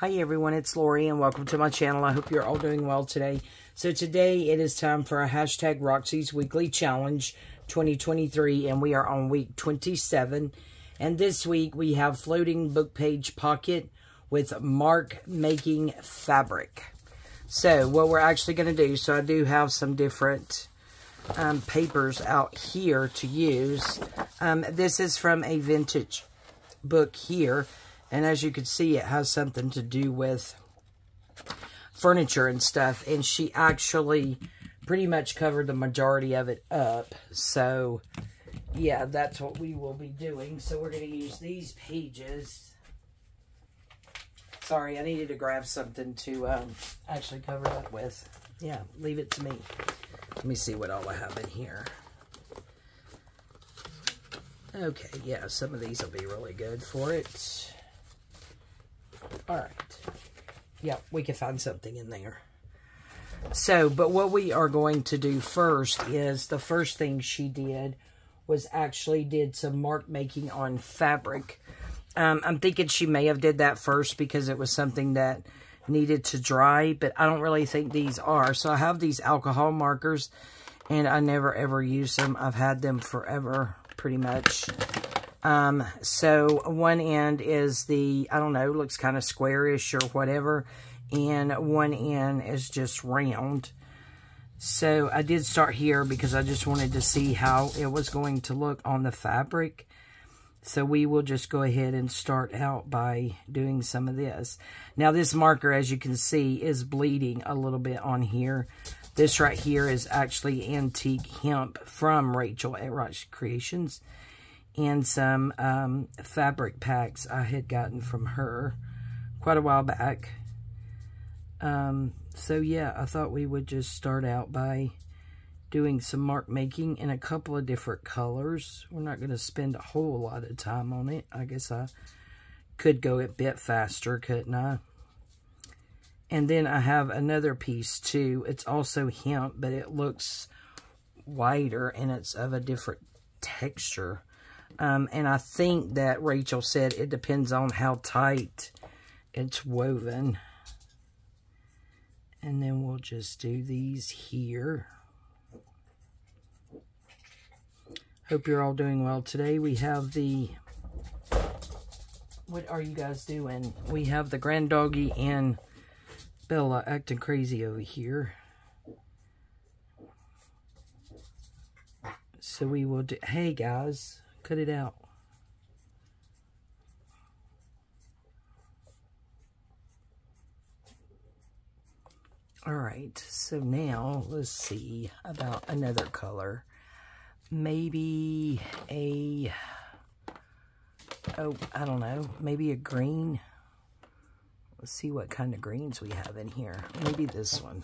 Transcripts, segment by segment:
Hi everyone, it's Lori and welcome to my channel. I hope you're all doing well today. So today it is time for a hashtag Roxy's Weekly Challenge 2023 and we are on week 27. And this week we have Floating Bookpage Pocket with mark making fabric. So what we're actually going to do, so I do have some different papers out here to use. This is from a vintage book here. And as you can see, it has something to do with furniture and stuff. And she actually pretty much covered the majority of it up. So, yeah, that's what we will be doing. So we're going to use these pages. Sorry, I needed to grab something to actually cover that with. Yeah, leave it to me. Let me see what all I have in here. Okay, yeah, some of these will be really good for it. Alright. Yeah, we can find something in there. So, but what we are going to do first is, the first thing she did was actually did some mark making on fabric. I'm thinking she may have did that first because it was something that needed to dry, but I don't really think these are. So I have these alcohol markers and I never ever use them. I've had them forever, pretty much. So one end is the, I don't know, looks kind of squarish or whatever. And one end is just round. So I did start here because I just wanted to see how it was going to look on the fabric. So we will just go ahead and start out by doing some of this. Now this marker, as you can see, is bleeding a little bit on here. This right here is actually antique hemp from Rachel at Roch Creations. And some fabric packs I had gotten from her quite a while back. So yeah, I thought we would just start out by doing some mark making in a couple of different colors. We're not going to spend a whole lot of time on it. I guess I could go a bit faster, couldn't I? And then I have another piece too. It's also hemp, but it looks wider and it's of a different texture. And I think that Rachel said it depends on how tight it's woven. And then we'll just do these here. Hope you're all doing well today. We have the, what are you guys doing? We have the grand doggy and Bella acting crazy over here. So we will do, hey guys. Cut it out. Alright, so now let's see about another color. Maybe a, oh, I don't know, maybe a green. Let's see what kind of greens we have in here. Maybe this one.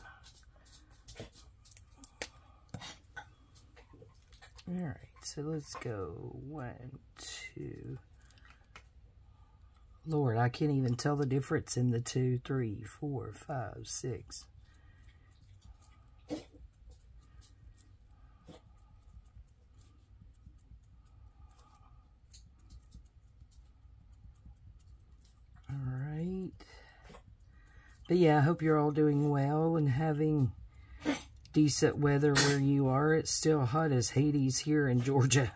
Alright. So let's go 1, 2. Lord, I can't even tell the difference in the 2, 3, 4, 5, 6. All right. But yeah, I hope you're all doing well and having decent weather where you are. It's still hot as Hades here in Georgia.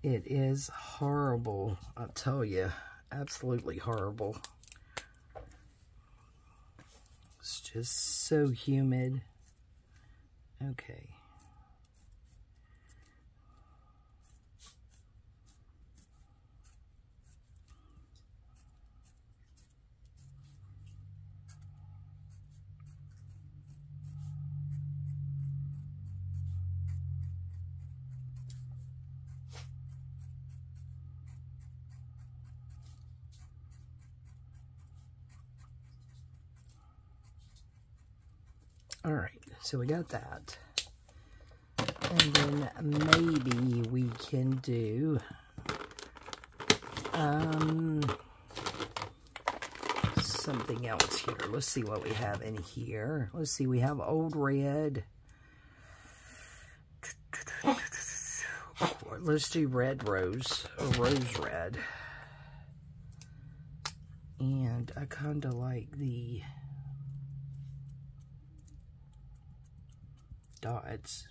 It is horrible, I tell you. Absolutely horrible. It's just so humid. Okay. Alright, so we got that. And then maybe we can do something else here. Let's see what we have in here. Let's see, we have old red. Let's do red rose, or rose red. And I kind of like the dots.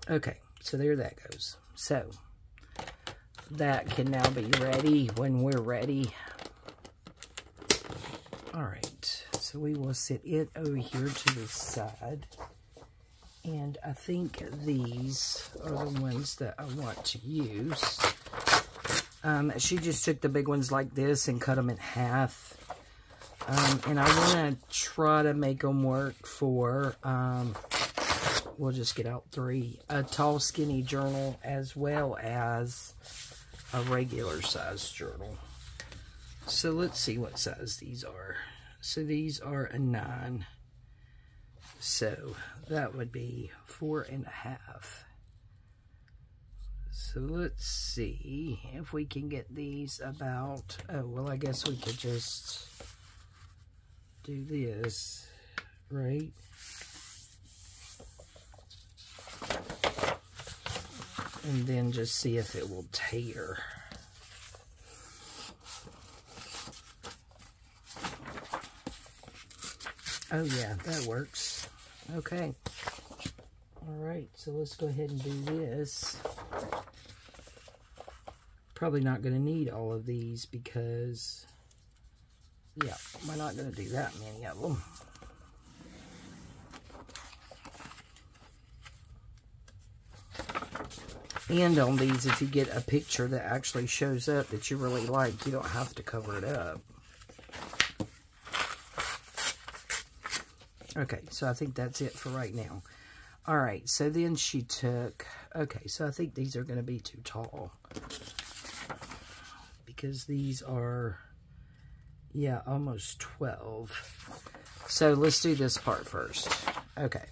Okay, so there that goes. So that can now be ready when we're ready. All right, so we will set it over here to the side. And I think these are the ones that I want to use. She just took the big ones like this and cut them in half. And I want to try to make them work for, we'll just get out 3, a tall skinny journal as well as a regular size journal. So let's see what size these are. So these are a 9. So that would be 4.5. So let's see if we can get these about, oh, well, I guess we could just do this, right? And then just see if it will tear. Oh yeah, that works. Okay. Alright, so let's go ahead and do this. Probably not going to need all of these because, yeah, we're not going to do that many of them. And on these, if you get a picture that actually shows up that you really like, you don't have to cover it up. Okay, so I think that's it for right now. All right, so then she took, okay, so I think these are going to be too tall. Because these are, yeah, almost 12. So let's do this part first. Okay.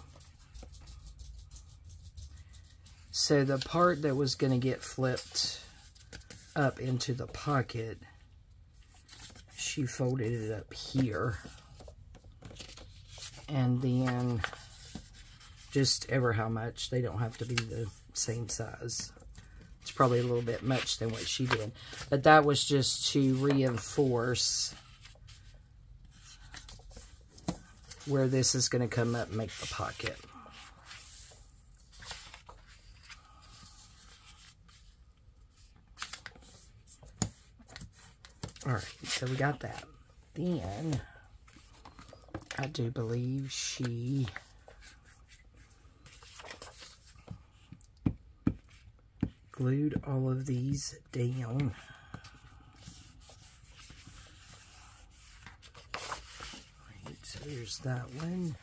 So the part that was going to get flipped up into the pocket, she folded it up here. And then just ever how much, they don't have to be the same size. It's probably a little bit much than what she did. But that was just to reinforce where this is going to come up and make the pocket. Alright, so we got that. Then I do believe she glued all of these down. Right, so there's that one.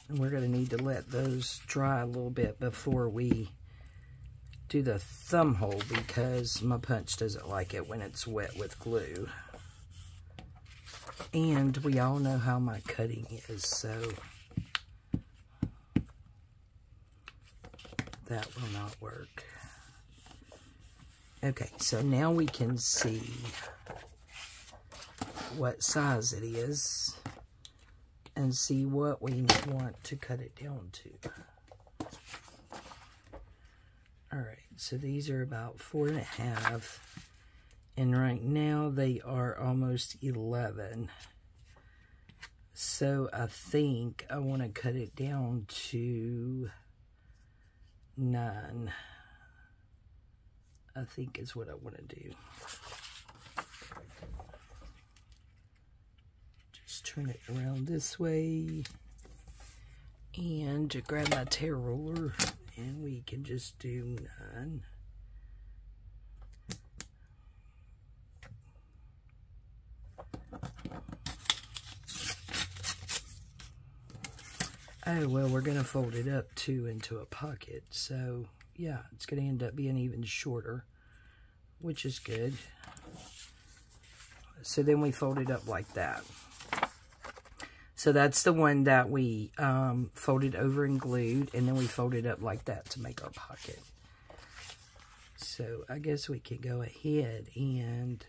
And we're going to need to let those dry a little bit before we do the thumb hole because my punch doesn't like it when it's wet with glue. And we all know how my cutting is, so that will not work. Okay, so now we can see what size it is and see what we want to cut it down to. Alright, so these are about 4.5, and right now they are almost 11. So I think I want to cut it down to 9. I think is what I want to do. Just turn it around this way and grab my tear ruler and we can just do 9. Oh, well, we're going to fold it up too into a pocket. So, yeah, it's going to end up being even shorter, which is good. So then we fold it up like that. So that's the one that we folded over and glued, and then we folded up like that to make our pocket. So I guess we can go ahead and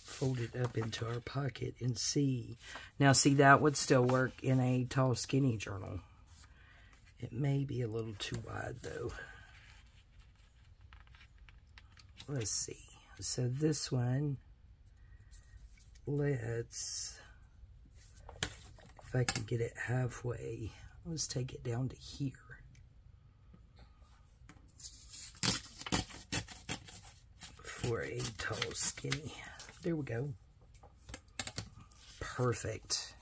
fold it up into our pocket and see. Now see, that would still work in a tall skinny journal. It may be a little too wide though. Let's see. So this one, let's, if I can get it halfway, let's take it down to here. For a tall skinny. There we go. Perfect.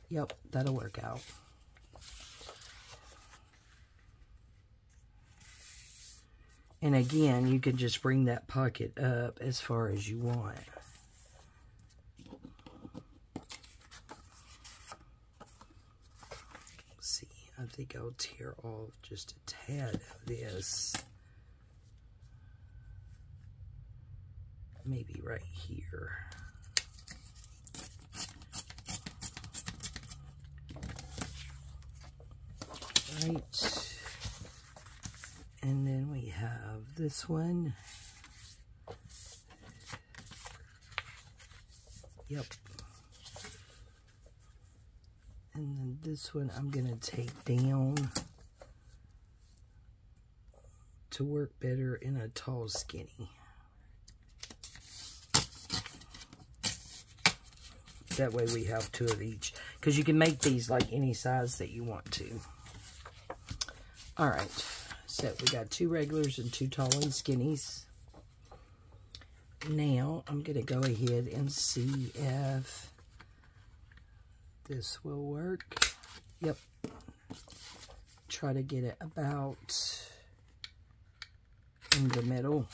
Yep, that'll work out. And again, you can just bring that pocket up as far as you want. Let's see, I think I'll tear off just a tad of this. Maybe right here. Right. And then we have this one. Yep. And then this one I'm going to take down to work better in a tall skinny. That way we have two of each. Because you can make these like any size that you want to. Alright. So we got 2 regulars and 2 tall and skinnies. Now I'm going to go ahead and see if this will work. Yep. Try to get it about in the middle.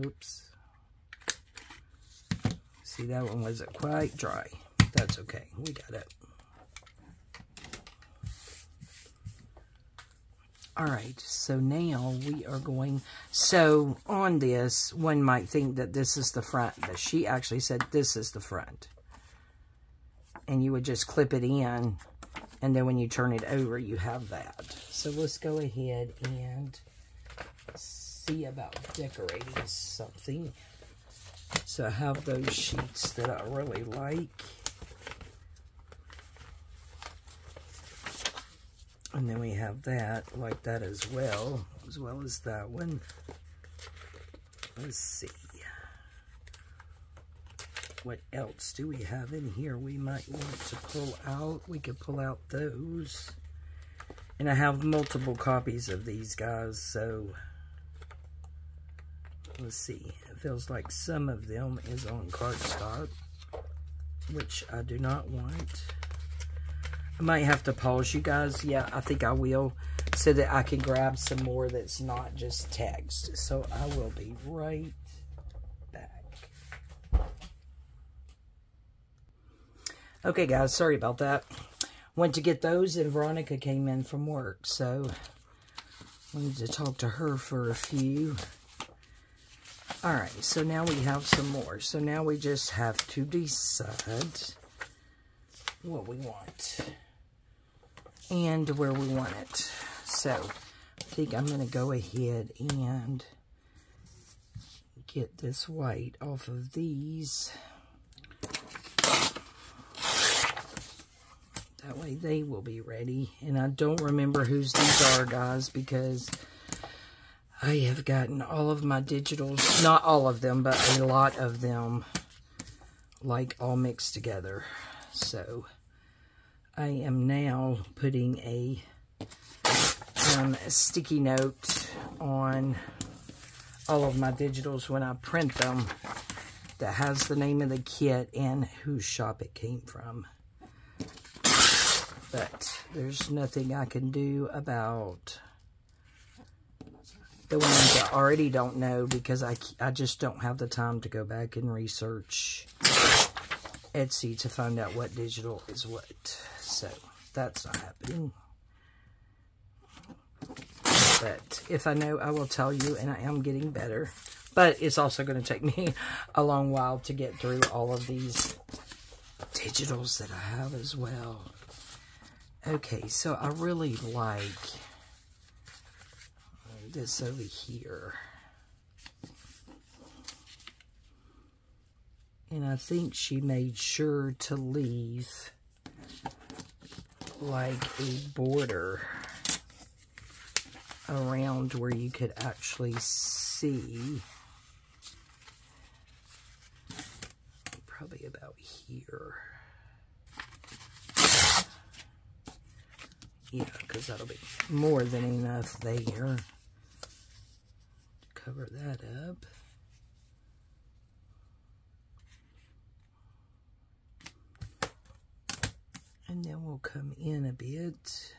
Oops. See, that one wasn't quite dry. That's okay. We got it. Alright, so now we are going... So, on this, one might think that this is the front, but she actually said this is the front. And you would just clip it in, and then when you turn it over, you have that. So, let's go ahead and see about decorating something. So I have those sheets that I really like. And then we have that, like that as well as that one. Let's see. What else do we have in here we might want to pull out? We could pull out those. And I have multiple copies of these guys, so let's see. It feels like some of them is on cardstock, which I do not want. I might have to pause you guys. Yeah, I think I will, so that I can grab some more that's not just text. So I will be right back. Okay, guys, sorry about that. Went to get those, and Veronica came in from work, so I wanted to talk to her for a few. Alright, so now we have some more. So now we just have to decide what we want and where we want it. So, I think I'm going to go ahead and get this white off of these. That way they will be ready. And I don't remember whose these are, guys, because I have gotten all of my digitals, not all of them, but a lot of them, like, all mixed together. So, I am now putting a sticky note on all of my digitals when I print them that has the name of the kit and whose shop it came from. But there's nothing I can do about the ones I already don't know, because I just don't have the time to go back and research Etsy to find out what digital is what. So, that's not happening. But if I know, I will tell you, and I am getting better. But it's also going to take me a long while to get through all of these digitals that I have as well. Okay, so I really like this over here. And I think she made sure to leave like a border around where you could actually see. Probably about here. Yeah, because that'll be more than enough there to cover that up. And then we'll come in a bit.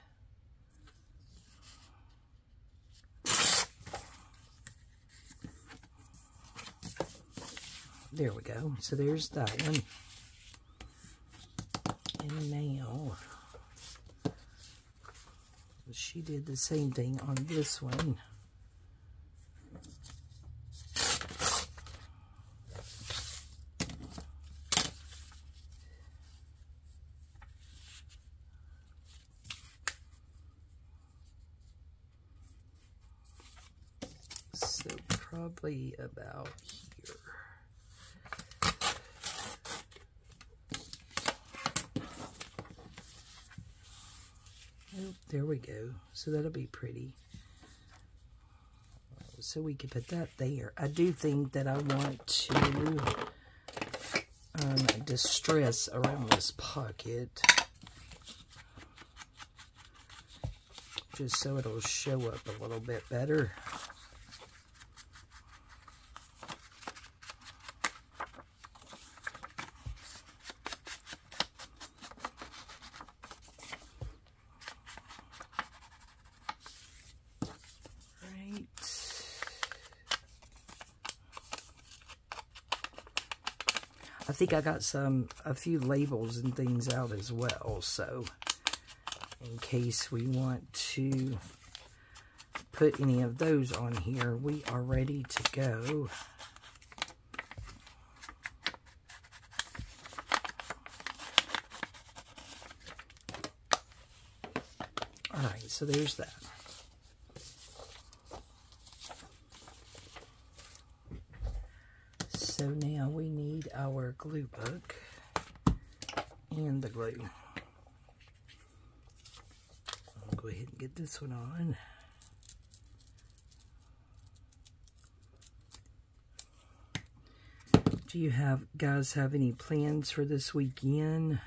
There we go. So there's that one. And now, she did the same thing on this one. So probably about here. Oh, there we go. So that'll be pretty. So we can put that there. I do think that I want to distress around this pocket, just so it'll show up a little bit better. I think I got a few labels and things out as well, so in case we want to put any of those on here, we are ready to go. Alright, so there's that. So now we need our glue book and the glue. I'll go ahead and get this one on. Do you guys have any plans for this weekend?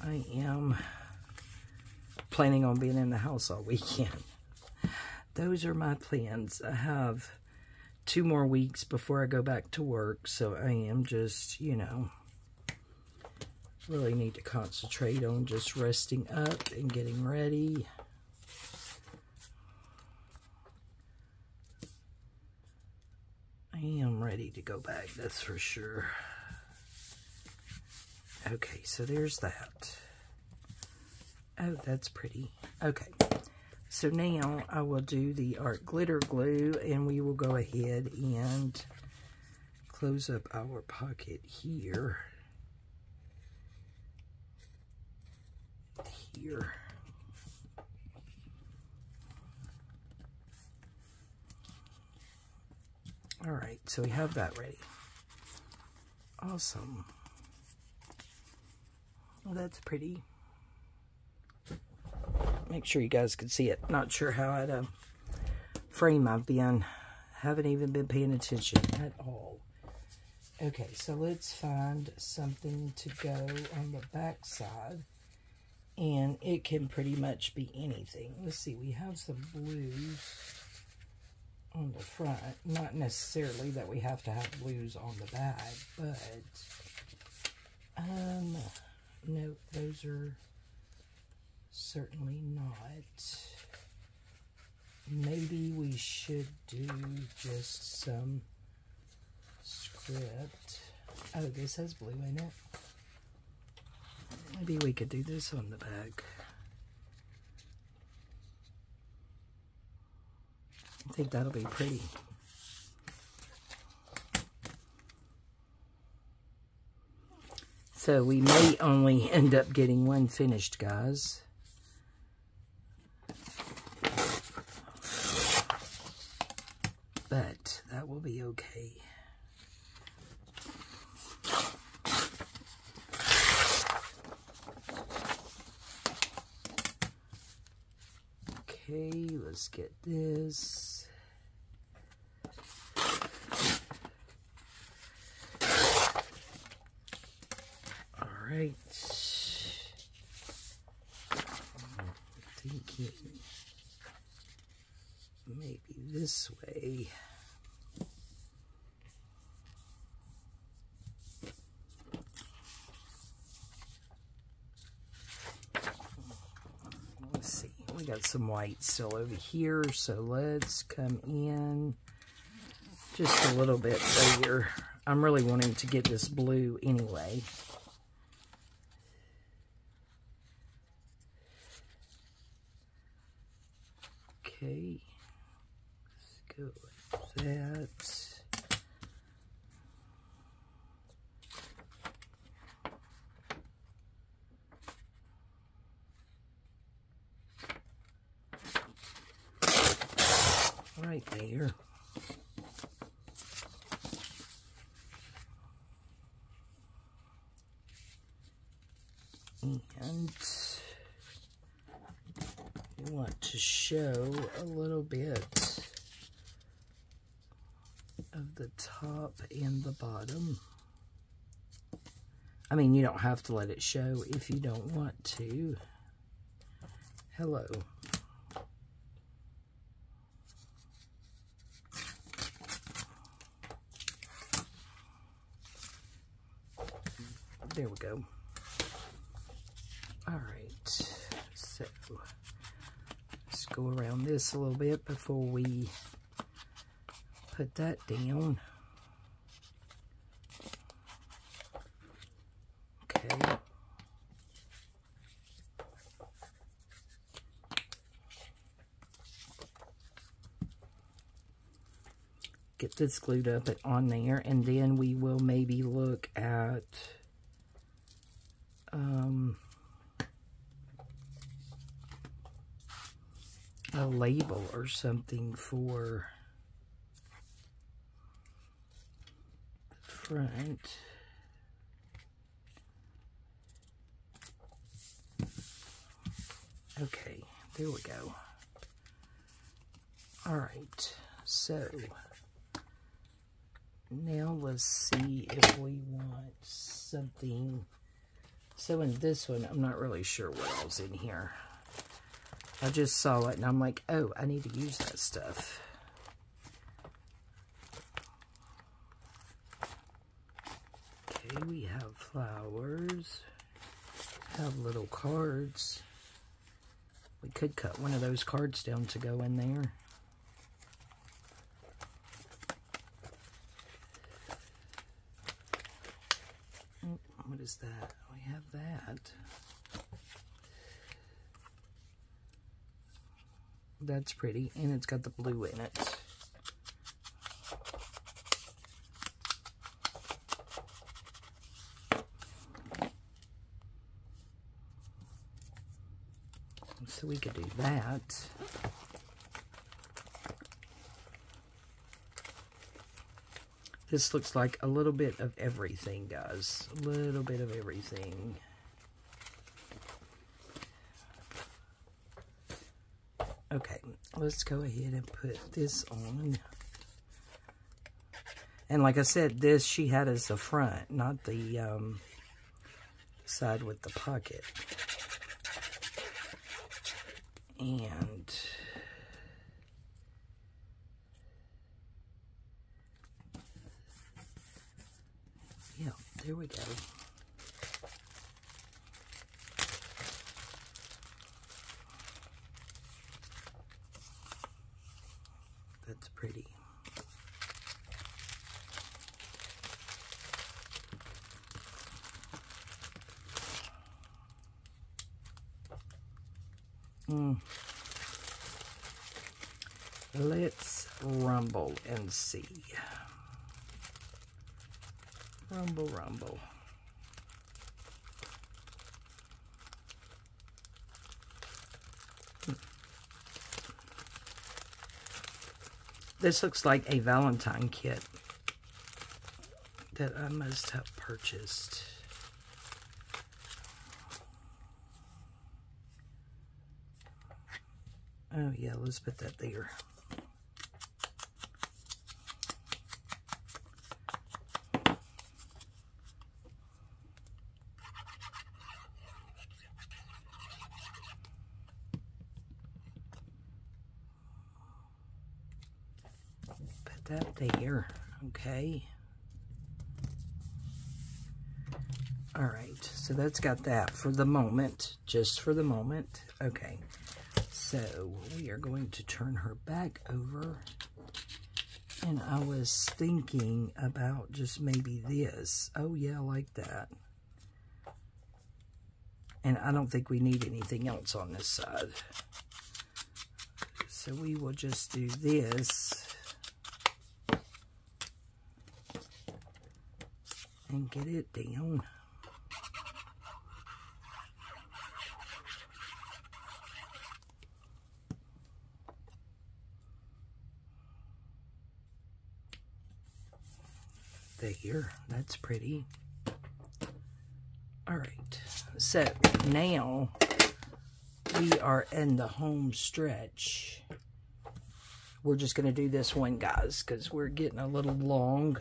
I am planning on being in the house all weekend. Those are my plans. I have 2 more weeks before I go back to work, so I am just, you know, really need to concentrate on just resting up and getting ready. I am ready to go back, that's for sure. Okay, so there's that. Oh, that's pretty. Okay. So now I will do the art glitter glue, and we will go ahead and close up our pocket here. Here. All right, so we have that ready. Awesome. Well, that's pretty. Make sure you guys can see it. Not sure how I'd frame I've been. Haven't even been paying attention at all. Okay, so let's find something to go on the back side. And it can pretty much be anything. Let's see, we have some blues on the front. Not necessarily that we have to have blues on the back, but no, those are certainly not. Maybe we should do just some script. Oh, this has blue in it. Maybe we could do this on the back. think that'll be pretty. So we may only end up getting one finished, guys. But that will be okay. Okay, let's get this. All right. I think it maybe this way. Let's see. We got some white still over here, so let's come in just a little bit there. I'm really wanting to get this blue anyway. Okay, let's go like that. Right there. And we want to show a little bit of the top and the bottom. I mean, you don't have to let it show if you don't want to. Hello. There we go. All right, so let's go around this a little bit before we put that down. Okay. Get this glued up on there, and then we will maybe look at a label or something for the front. Okay, there we go. All right, so now let's see if we want something. So in this one, I'm not really sure what else in here. I just saw it and I'm like, oh, I need to use that stuff. Okay, we have flowers, have little cards. We could cut one of those cards down to go in there. Oh, what is that? We have that. That's pretty, and it's got the blue in it. So we could do that. This looks like a little bit of everything, guys. A little bit of everything. Okay, let's go ahead and put this on. And like I said, this she had as the front, not the side with the pocket. And yeah, there we go. That's pretty. let's rumble and see. Rumble, rumble. This looks like a Valentine kit that I must have purchased. Oh yeah, let's put that there. Put that there, okay. All right, so that's got that for the moment, just for the moment. Okay, so we are going to turn her back over. And I was thinking about just maybe this. Oh yeah, I like that. And I don't think we need anything else on this side. So we will just do this. And get it down. There, that's pretty. All right, so now we are in the home stretch. We're just going to do this one, guys, because we're getting a little long.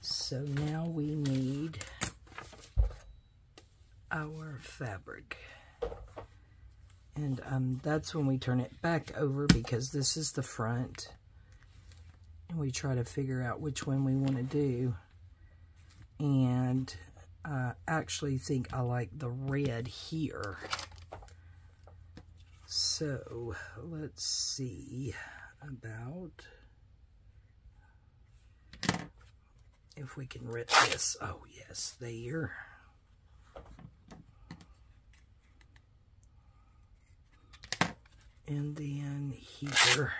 So now we need our fabric. And that's when we turn it back over, because this is the front. And we try to figure out which one we want to do. And I actually think I like the red here. So let's see about if we can rip this. Oh yes, there. And then here.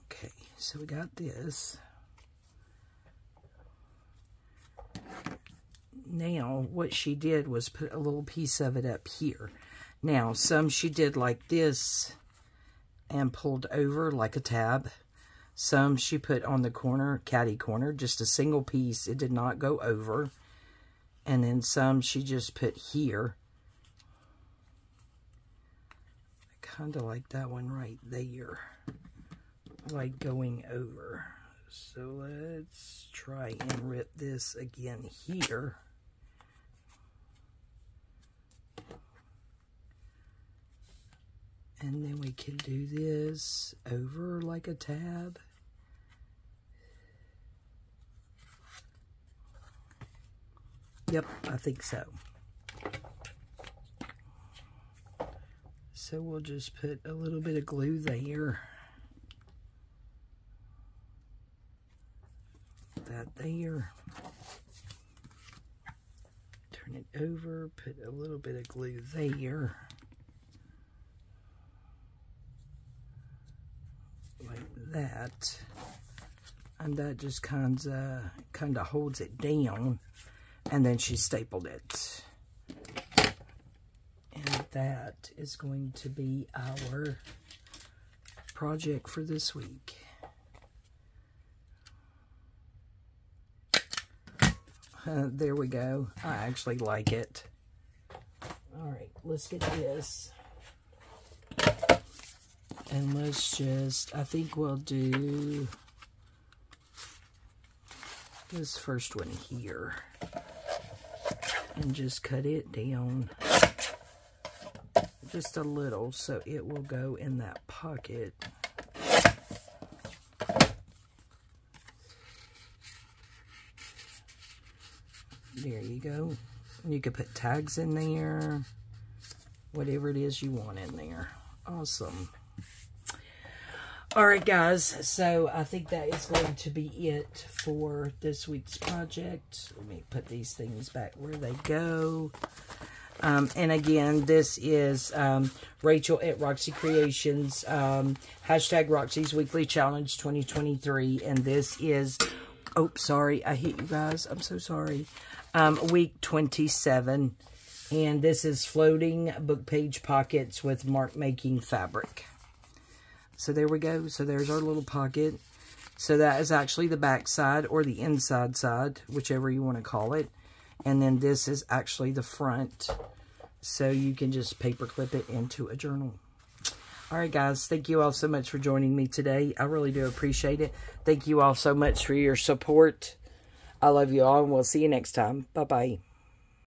Okay, so we got this. Now, what she did was put a little piece of it up here. Now, some she did like this and pulled over like a tab. Some she put on the corner, catty corner, just a single piece. It did not go over. And then some she just put here. Kind of like that one right there, like going over. So let's try and rip this again here. And then we can do this over like a tab. Yep, I think so. So we'll just put a little bit of glue there. That there. Turn it over, put a little bit of glue there. Like that. And that just kind of holds it down. And then she stapled it. And that is going to be our project for this week. There we go. I actually like it. Alright, let's get this. And let's just, I think we'll do this first one here. And just cut it down. Just a little, so it will go in that pocket. There you go. You could put tags in there. Whatever it is you want in there. Awesome. Alright guys, so I think that is going to be it for this week's project. Let me put these things back where they go. And again, this is Rachel at Roxy Creations, hashtag Roxy's Weekly Challenge 2023. And this is, oh, sorry, I hit you guys. I'm so sorry. Week 27. And this is Floating Bookpage Pockets with mark making fabric. So there we go. So there's our little pocket. So that is actually the back side or the inside side, whichever you want to call it. And then this is actually the front. So you can just paper clip it into a journal. All right, guys. Thank you all so much for joining me today. I really do appreciate it. Thank you all so much for your support. I love you all, and we'll see you next time. Bye-bye.